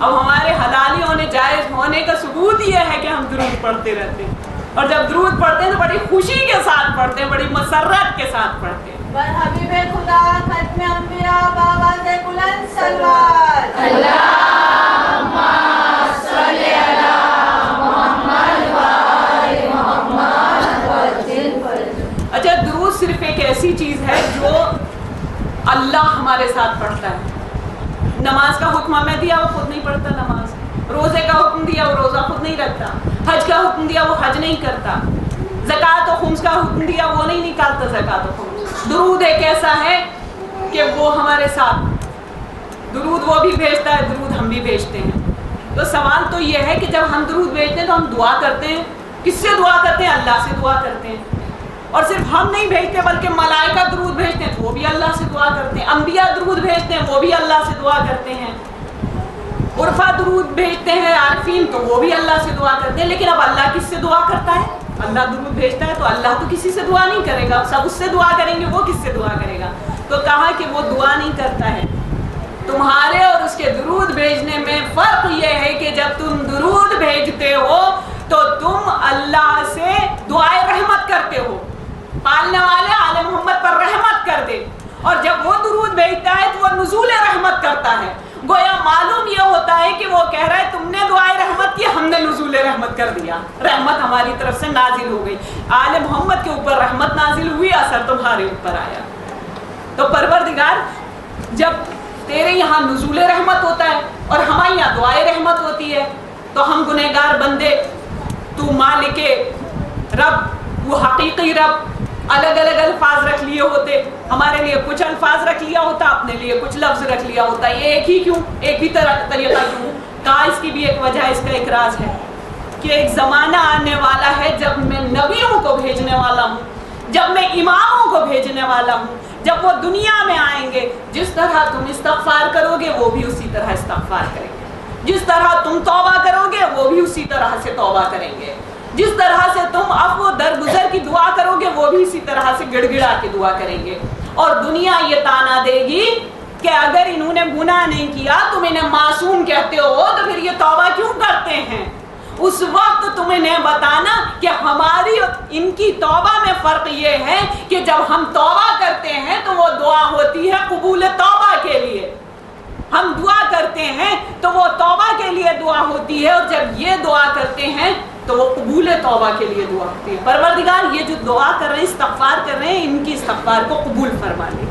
اب ہمارے حلالی ہونے جائز ہونے کا ثبوت یہ ہے کہ ہم درود پڑھتے رہتے ہیں، اور جب درود پڑھتے ہیں تو بڑی خوشی کے ساتھ پڑھتے ہیں، بڑی مسرت کے ساتھ پڑھتے ہیں۔ بر حبیب خدا ختم انبیاء بآواز بلند صلوات، اللہم صلی علی محمد و آل محمد۔ اچھا، درود صرف ایک ایسی چیز ہے جو اللہ ہمارے ساتھ پڑھتا ہے۔ نماز کا حکم ہمیں دیا، وہ خود نہیں پڑھتا نماز۔ روزے کا حکم دیا، وہ روزہ خود نہیں رکھتا۔ حج کا حکم دیا، وہ حج نہیں کرتا۔ زکوٰۃ و خمس کا حکم دیا، وہ نہیں نکالتا زکوٰۃ و خمس۔ درود ایک ایسا ہے کہ وہ ہمارے ساتھ، درود وہ بھی بھیجتا ہے، درود ہم بھی بھیجتے ہیں۔ تو سوال تو یہ ہے کہ جب ہم درود بھیجتے ہیں تو ہم دعا کرتے ہیں، کس سے دعا کرتے ہیں؟ اللہ سے دعا کرتے ہیں۔ اور صرف ہم نہیں بھیجتے بلکہ ملائکہ درود بھیجتے ہیں تو وہ بھی اللہ سے دعا کرتے ہیں، انبیاء درود بھیجتے ہیں وہ بھی اللہ سے دعا کرتے ہیں، عرفا درود بھیجتے ہیں عارفین تو وہ بھی اللہ سے دعا کرتے ہیں۔ لیکن اب اللہ کس سے دعا کرتا ہے؟ اللہ درود بھیجتا ہے تو اللہ تو کسی سے دعا نہیں کرے گا، سب اس سے دعا کریں گے، وہ کس سے دعا کرے گا؟ تو کہا کہ وہ دعا نہیں کرتا ہے۔ تمہارے اور اس کے درود بھیجنے میں فرق یہ ہے کہ جب تم درود بھیجتے ہو تو تم اللہ سے دعائے رحمت کرتے ہو، پالنے والے آل محمد پر رحمت کر دے، اور جب وہ درود بھیجتا ہے تو وہ نزول رحمت کرتا ہے۔ گویا معلوم یہ ہوتا ہے کہ وہ کہہ رہا ہے تم نے دعائے رحمت کی، ہم نے نزول رحمت کر دیا، رحمت ہماری طرف سے نازل ہو گئی، آل محمد کے اوپر رحمت نازل ہوئی، اثر تمہارے اوپر آیا۔ تو پروردگار جب تیرے یہاں نزول رحمت ہوتا ہے اور ہمارے یہاں دعائے رحمت ہوتی ہے تو ہم گنہگار بندے، تو مالک رب، وہ حقیقی رب، الگ الگ الفاظ رکھ لیے ہوتے، ہمارے لیے کچھ الفاظ رکھ لیا ہوتا، اپنے لیے کچھ لفظ رکھ لیا ہوتا۔ یہ ایک ہی کیوں، ایک ہی طریقہ کیوں؟ کہا اس کی بھی ایک وجہ، اس کا ایک راز ہے کہ ایک زمانہ آنے والا ہے جب میں نبیوں کو بھیجنے والا ہوں، جب میں اماموں کو بھیجنے والا ہوں، جب وہ دنیا میں آئیں گے، جس طرح تم استغفار کرو گے وہ بھی اسی طرح استغفار کریں گے، جس طرح تم توبہ کرو گے وہ بھی اسی طرح سے توبہ کریں گے، جس طرح سے تم عفو درگزر کی دعا کرو گے وہ بھی اسی طرح سے گڑ گڑا کے دعا کریں گے۔ اور دنیا یہ تانا دے گی کہ اگر انہوں نے گناہ نہیں کیا تم انہیں معصوم کہتے ہو تو پھر یہ توبہ کیوں کرتے ہیں؟ اس وقت تم انہیں بتانا کہ ہماری ان کی توبہ میں فرق یہ ہے کہ جب ہم توبہ کرتے ہیں تو وہ دعا ہوتی ہے قبول توبہ کے لیے، ہم دعا کرتے ہیں تو وہ توبہ کے لیے دعا ہوتی ہے، اور جب یہ دعا کرتے ہیں تو وہ قبول توبہ کے لیے دعا ہوتی ہے۔ پروردگار یہ جو دعا کر رہے ہیں، استغفار کر رہے ہیں، ان کی استغفار کو قبول فرما لے۔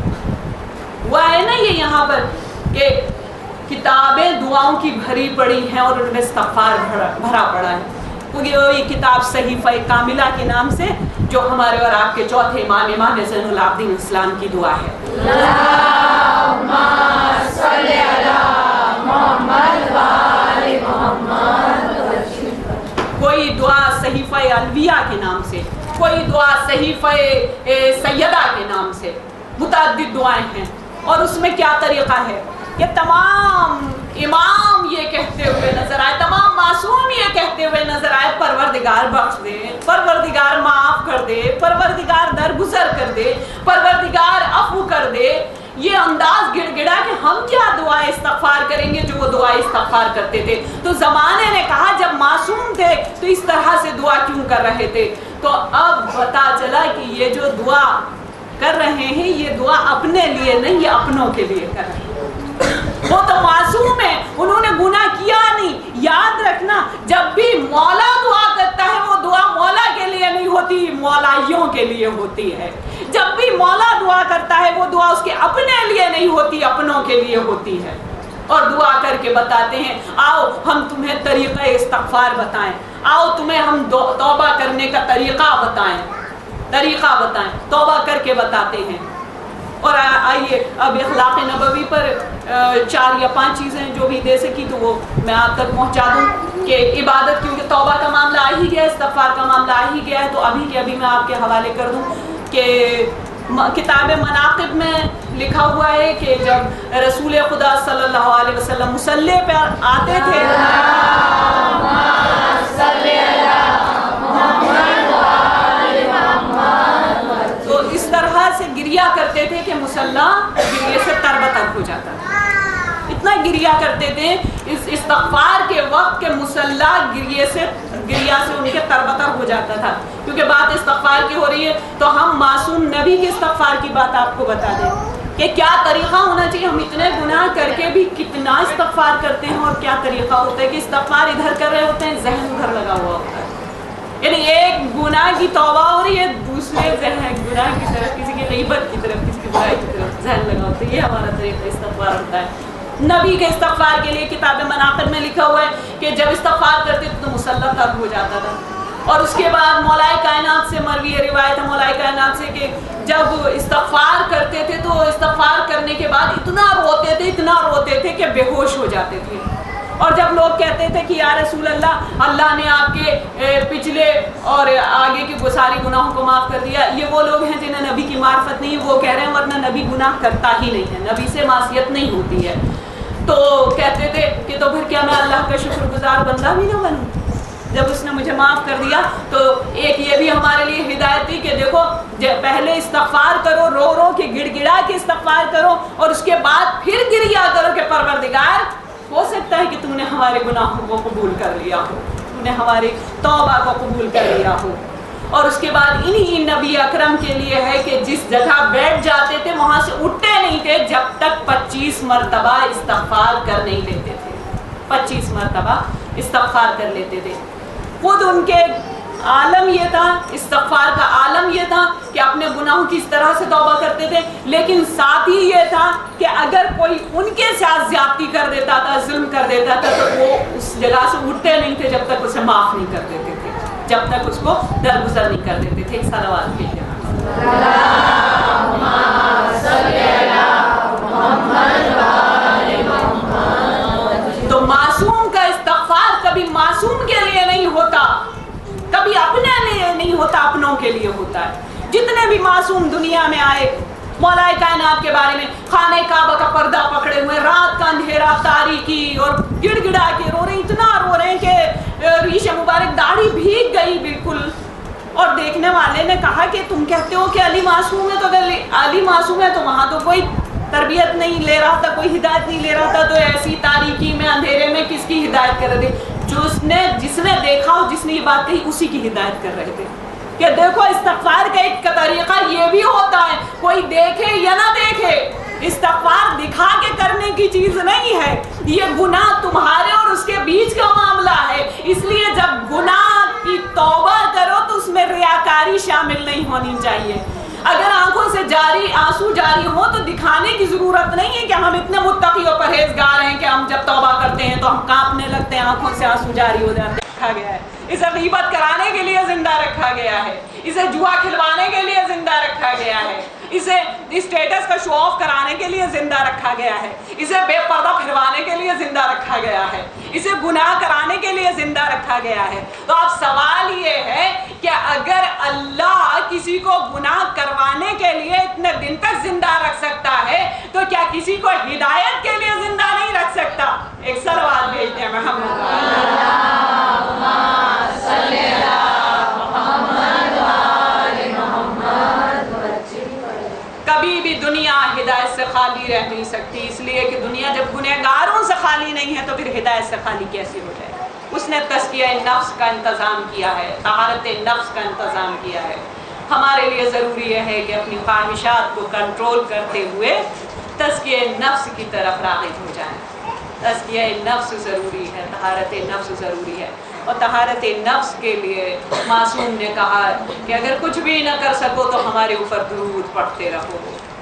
وہ ہے نا یہ یہاں پر کہ کتابیں دعاؤں کی بھری پڑی ہیں اور ان میں استغفار بھرا پڑا ہے۔ یہ کتاب صحیفہ کاملہ کے نام سے جو ہمارے اور آپ کے چوتھے امام، امام زین العابدین اسلام کی دعا ہے، اللہم صلی علی محمد و آل محمد۔ کوئی دعا صحیفہ الویہ کے نام سے، کوئی دعا صحیفہ سیدہ کے نام سے، متعدد دعائیں ہیں۔ اور اس میں کیا طریقہ ہے کہ تمام امام یہ کہتے ہوئے نظر آئے، تمام معصوم یہ کہتے ہوئے نظر آئے، پروردگار بخش دے، پروردگار معاف کر دے، پروردگار درگزر کر دے، پروردگار عفو کر دے۔ یہ انداز گڑ گڑا کہ ہم کیا دعا استغفار کریں گے جو وہ دعا استغفار کرتے تھے۔ تو زمانے نے کہا جب معصوم تھے تو اس طرح سے دعا کیوں کر رہے تھے؟ تو اب پتا چلا کہ یہ جو دعا کر رہے ہیں یہ دعا اپنے لیے نہیں، یہ اپنوں کے لیے کر رہے ہیں۔ وہ تو معصوم ہیں، انہوں نے گناہ کیا نہیں۔ یاد رکھنا جب بھی مولا دعا کرتا ہے وہ دعا مولا کے لیے نہیں ہوتی، مولائیوں کے لیے ہوتی ہے۔ جب بھی مولا دعا کرتا ہے وہ دعا اس کے اپنے لیے نہیں ہوتی، اپنوں کے لیے ہوتی ہے۔ اور دعا کر کے بتاتے ہیں آؤ ہم تمہیں طریقہ استغفار بتائیں، آؤ تمہیں ہم توبہ کرنے کا طریقہ بتائیں، توبہ کر کے بتاتے ہیں۔ اور آئیے اب اخلاق نبوی پر 4 یا 5 چیزیں جو بھی دے سکی تو وہ میں آپ تک پہنچا دوں کہ عبادت، کیونکہ توبہ کا معاملہ آ ہی گیا ہے، استغفار کا معاملہ آ ہی گیا ہے، تو ابھی کے ابھی میں آپ کے حوالے کر دوں کہ کتاب مناقب میں لکھا ہوا ہے کہ جب رسول خدا صلی اللہ علیہ وسلم مصلی پر آتے تھے تو اس طرح سے گریا کرتے تھے کہ مصلی گریے سے تر بتر ہو جاتا تھا، اتنا گریا کرتے تھے، استغفار کے وقت کے مسلح گریہ سے ان کے تربتر ہو جاتا تھا. کیونکہ بات استغفار کی ہو رہی ہے تو ہم معصوم نبی کے استغفار کی بات آپ کو بتا دیں کہ کیا طریقہ ہونا چاہیے. ہم اتنے گناہ کر کے بھی کتنا استغفار کرتے ہیں اور کیا طریقہ ہوتا ہے کہ استغفار ادھر کر رہے ہوتے ہیں, ذہن ادھر لگا ہوا ہوتا ہے. یعنی ایک گناہ کی توبہ ہو رہی ہے, دوسرے ذہن گناہ کی طرف, کسی کی غیبت کی طرف, کسی کی برائی کی طرف ذہن لگا ہوتا ہے. یہ ہمارا طریقہ استغفار ہوتا ہے. نبی کے استغفار کے لیے کتاب مناقب میں لکھا ہوا ہے کہ جب استغفار کرتے تو مسلح تر ہو جاتا تھا. اور اس کے بعد مولائے کائنات سے مروی روایت ہے مولائے کائنات سے کہ جب استغفار کرتے تھے تو استغفار کرنے کے بعد اتنا روتے تھے کہ بے ہوش ہو جاتے تھے. اور جب لوگ کہتے تھے کہ یا رسول اللہ نے آپ کے پچھلے اور آگے کے ساری گناہوں کو معاف کر دیا, یہ وہ لوگ ہیں جنہیں نبی کی معرفت نہیں, وہ کہہ رہے ہیں ورنہ نبی گناہ کرتا ہی نہیں ہے, نبی سے معصیت نہیں ہوتی ہے. تو کہتے تھے کہ تو پھر کیا میں اللہ کا شکر گزار بندہ بھی نہ بنوں جب اس نے مجھے معاف کر دیا. تو ایک یہ بھی ہمارے لیے ہدایت تھی کہ دیکھو پہلے استغفار کرو, رو رو کے گڑ گڑا کے استغفار کرو, اور اس کے بعد پھر گریا کرو کہ پروردگار ہو سکتا ہے کہ تم نے ہمارے گناہوں کو قبول کر لیا ہو, تم نے ہماری توبہ کو قبول کر لیا ہو. اور اس کے بعد انہی نبی اکرم کے لیے ہے کہ جس جگہ بیٹھ جاتے تھے وہاں سے اٹھتے نہیں تھے جب تک 25 مرتبہ استغفار کر نہیں لیتے تھے. 25 مرتبہ استغفار کر لیتے تھے. خود ان کے عالم یہ تھا, استغفار کا عالم یہ تھا کہ اپنے گناہوں کی اس طرح سے توبہ کرتے تھے, لیکن ساتھ ہی یہ تھا کہ اگر کوئی ان کے ساتھ زیادتی کر دیتا تھا, ظلم کر دیتا تھا, تو وہ اس جگہ سے اٹھتے نہیں تھے جب تک اسے معاف نہیں کر دیتے تھے, جب تک اس کو درگزر نہیں کر دیتے تھے. ایک صلوات کہیے. تو معصوم کا استغفار کبھی معصوم کے لیے نہیں ہوتا, کبھی اپنے لیے نہیں ہوتا, اپنوں کے لیے ہوتا ہے. جتنے بھی معصوم دنیا میں آئے, مولائے کائنات کے بارے میں خانہ کعبہ کا پردہ پکڑے ہوئے, رات کا اندھیرا, تاریکی, اور گڑ گڑا کے رو رہے ہیں, اتنا رو رہے ہیں کہ ریش مبارک داڑھی بھیگ گئی بالکل. اور دیکھنے والے نے کہا کہ تم کہتے ہو کہ علی معصوم ہے, تو اگر علی معصوم ہے تو وہاں تو کوئی تربیت نہیں لے رہا تھا, کوئی ہدایت نہیں لے رہا تھا, تو ایسی تاریکی میں اندھیرے میں کس کی ہدایت کر رہے تھے؟ جس نے دیکھا ہو, جس نے یہ بات کہی, اسی کی ہدایت کر رہے تھے. کہ دیکھو استغفار کا ایک طریقہ یہ بھی ہوتا ہے, کوئی دیکھے یا نہ دیکھے, استغفار دکھا کے کرنے کی چیز نہیں ہے, یہ گناہ تمہارے اور اس کے بیچ کا معاملہ ہے. اس لیے جب گناہ کی توبہ کرو تو اس میں ریاکاری شامل نہیں ہونی چاہیے. اگر آنکھوں سے آنسو جاری ہو تو دکھانے کی ضرورت نہیں ہے کہ ہم اتنے متقی و پرہیزگار ہیں کہ ہم جب توبہ کرتے ہیں تو ہم کانپنے لگتے ہیں, آنکھوں سے آنسو جاری ہو جاتے ہیں. رکھا گیا ہے اسے غیبت کرانے کے لیے زندہ رکھا گیا ہے, اسے جوا کھلوانے کے لیے زندہ رکھا گیا ہے, اسے اسٹیٹس کا شو آف کرانے کے لیے زندہ رکھا گیا ہے, اسے بے پردہ پھروانے کے لیے زندہ رکھا گیا ہے, اسے گناہ کرانے کے لیے زندہ رکھا گیا ہے. تو اب سوال یہ ہے کہ اگر اللہ کسی کو گناہ کروانے کے لیے اتنے دن تک زندہ رکھ سکتا ہے تو کیا کسی کو ہدایت کے لیے زندہ نہیں رکھ سکتا؟ ایک سوال بھیجتے ہیں محمد. کبھی بھی دنیا ہدایت سے خالی رہ نہیں سکتی, اس لیے کہ دنیا جب گنہگاروں سے خالی نہیں ہے تو پھر ہدایت سے خالی کیسے ہو جائے؟ اس نے تزکیہ نفس کا انتظام کیا ہے, طہارت نفس کا انتظام کیا ہے. ہمارے لیے ضروری یہ ہے کہ اپنی خواہشات کو کنٹرول کرتے ہوئے تزکیہ نفس کی طرف راغب ہو جائیں. تزکیہ نفس ضروری ہے, طہارت نفس ضروری ہے. اور طہارت نفس کے لیے معصوم نے کہا کہ اگر کچھ بھی نہ کر سکو تو ہمارے اوپر درود پڑھتے رہو,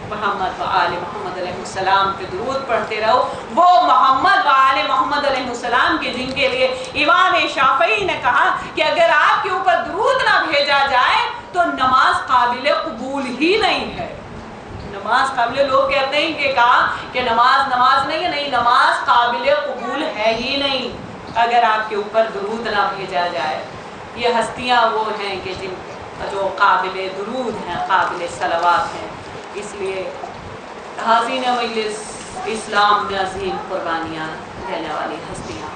محمد و آل محمد علیہ السلام پہ درود پڑھتے رہو. وہ محمد و آل محمد علیہ السلام کے جن کے لیے امام شافعی نے کہا کہ اگر آپ کے اوپر درود نہ بھیجا جائے تو نماز قابل قبول ہی نہیں ہے. نماز قابل, لوگ کہتے ہیں کہ کہا کہ نماز نہیں ہے, نہیں, نماز قابل قبول ہے ہی نہیں اگر آپ کے اوپر درود نہ بھیجا جائے. یہ ہستیاں وہ ہیں کہ جن جو قابل درود ہیں, قابل صلوات ہیں. اس لیے حاضرین مجلس اسلام میں عظیم قربانیاں دینے والی ہستیاں,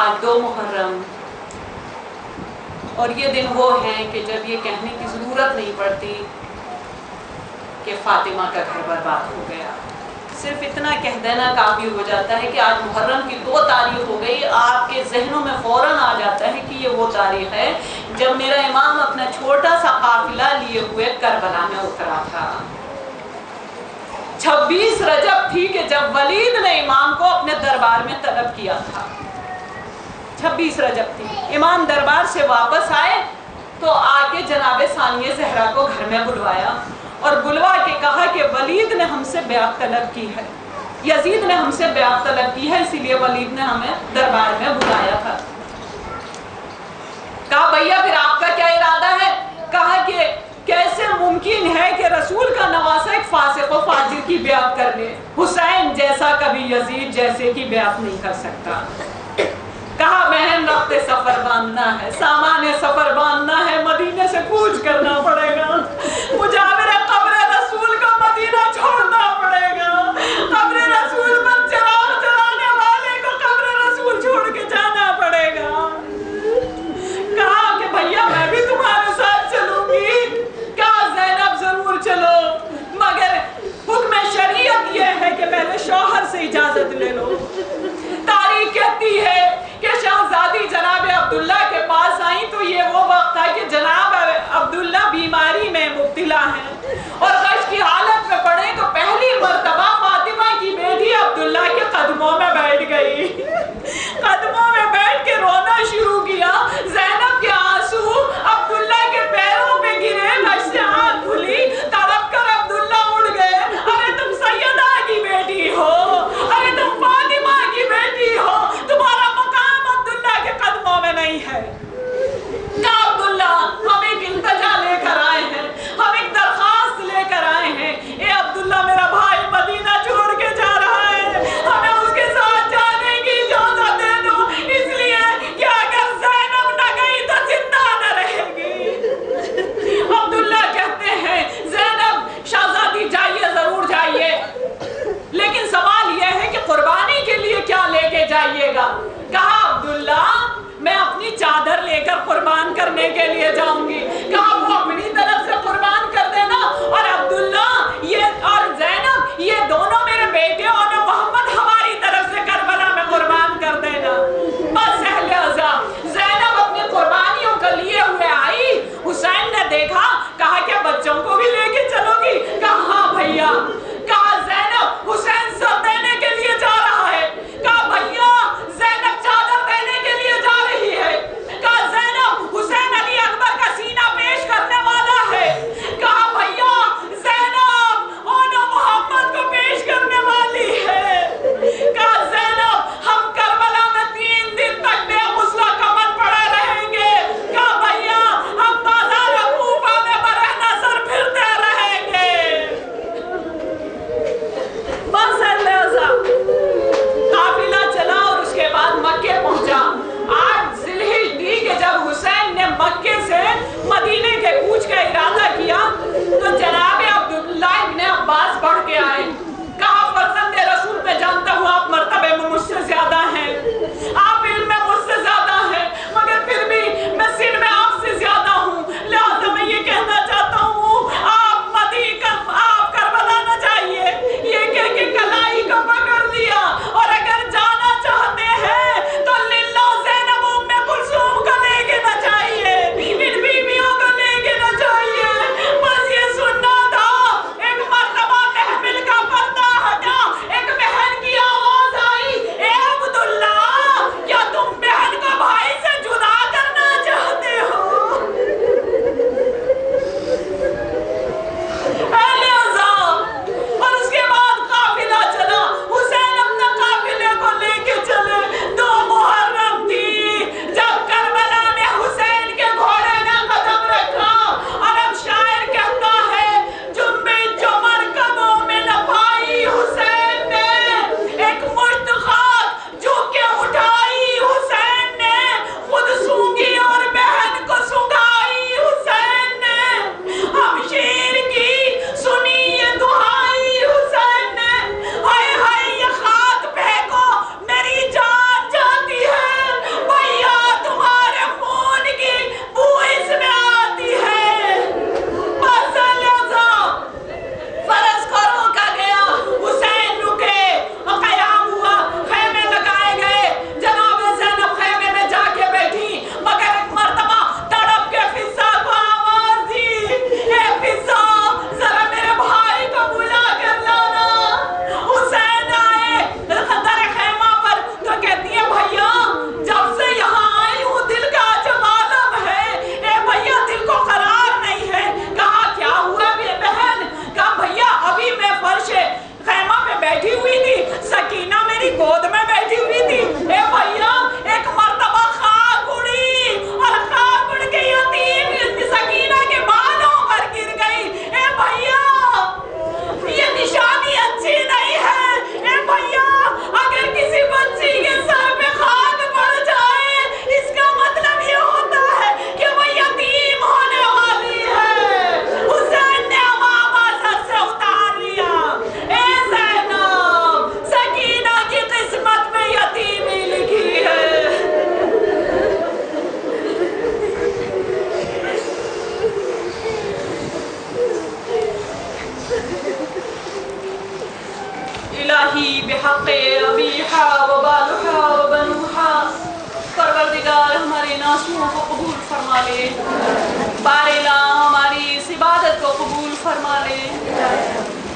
آج 2 محرم, اور یہ دن وہ ہیں کہ جب یہ کہنے کی ضرورت نہیں پڑتی کہ فاطمہ کا گھر برباد ہو گیا, صرف اتنا کہہ دینا کافی ہو جاتا ہے کہ آج محرم کی 2 تاریخ ہو گئی، آپ کے ذہنوں میں فوراً آ جاتا ہے کہ یہ وہ تاریخ ہے جب میرا امام اپنا چھوٹا سا قافلہ لیے ہوئے کربلا میں اترا تھا۔ 26 رجب تھی کہ جب ولید نے امام کو اپنے دربار میں طلب کیا تھا۔ 26 رجب تھی، امام دربار سے واپس آئے تو آ کے جناب ثانیہ زہرا کو گھر میں بلوایا اور بلوا کے کہا کہ ولید نے ہم سے بیعت طلب کی ہے، یزید نے ہم سے بیعت طلب کی ہے، اسی لیے ولید نے ہمیں دربار میں بلایا تھا۔ کہا بھیا پھر آپ کا کیا ارادہ ہے؟ کہا کہ کیسے ممکن ہے کہ رسول کا نواسا ایک فاسق و فاجر کی بیعت کر لے؟ حسین جیسا کبھی یزید جیسے کی بیعت نہیں کر سکتا۔ کہا بہن رخت سفر باندھنا ہے، سامان سفر باندھنا ہے، مدینے سے کوچ کرنا پڑے گا، مجاور قبر رسول کو مدینہ چھوڑنا پڑے گا، قبر رسول پر چراغ جلانے والے کو قبر رسول چھوڑ کے جانا پڑے گا۔ کہا کہ بھیا میں بھی تمہارے ساتھ چلوں گی۔ کہا زینب ضرور چلو، مگر حکم شریعت یہ ہے کہ پہلے شوہر سے اجازت لے لو۔ تاریخ کہتی ہے کہ شہزادی جناب عبداللہ کے پاس آئیں تو یہ وہ وقت تھا کہ جناب عبداللہ بیماری میں مبتلا ہیں اور غش کی حالت میں پڑے تو پہلی مرتبہ فاطمہ کی بیٹی عبداللہ کے قدموں میں بیٹھ گئی، قدموں میں بیٹھ کے رونا شروع کیا۔ زینب کے آنسو عبداللہ کے پیروں پہ گرے، غش سے آنکھ کھلی، تڑپ کر عبداللہ اڑ گئے۔ ارے تم سیدہ کی بیٹی ہو، ارے تم فاطمہ کی بیٹی ہو، تمہارا مقام عبداللہ کے قدموں میں نہیں ہے۔ کہا عبداللہ ہم ایک التجا لے کر آئے ہیں، ہم ایک درخواست لے کر آئے ہیں۔ اے عبداللہ میرا بھائی مدینہ چھوڑ کے جا رہا ہے، ہمیں اس کے ساتھ جانے کی اجازت دے دو، اس لیے کہ اگر زینب نہ گئی تو زندہ نہ رہے گی۔ عبداللہ کہتے ہیں زینب شہزادی جائیے ضرور جائیے، لیکن سوال یہ ہے کہ قربانی کے لیے کیا لے کے جائیے گا؟ کہا عبداللہ میں اپنی چادر لے کر قربان کرنے کے لیے جاؤں گی۔ کہا وہ اپنی طرف سے قربان کر دینا اور عبداللہ یہ اور زینب یہ دونوں میرے بیٹے اور محمد ہماری طرف سے کربلا میں قربان کر دینا۔ بس اہل عزا زینب اپنی قربانیوں کو لیے ہوئے آئی، حسین نے دیکھا، کہا کہ بچوں کو بھی لے کے چلو گی؟ کہا ہاں بھیا۔ کہا زینب حسین سر دینے کے لیے جا رہا ہے۔ کہا بھیا زینب چادر دینے کے لیے جا رہی ہے۔ کہا زینب حسین علی اکبر کا سینہ پیش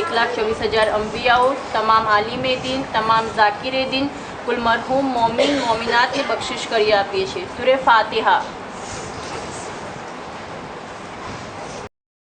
1,24,000 અંબિયાઓ તમામ આલિમે દીન તમામ ઝાકિરે દીન કુલ મરહૂમ મોમિન મોમિનાતને બખ્શિશ કરી આપીએ છીએ. સૂરે ફાતિહા.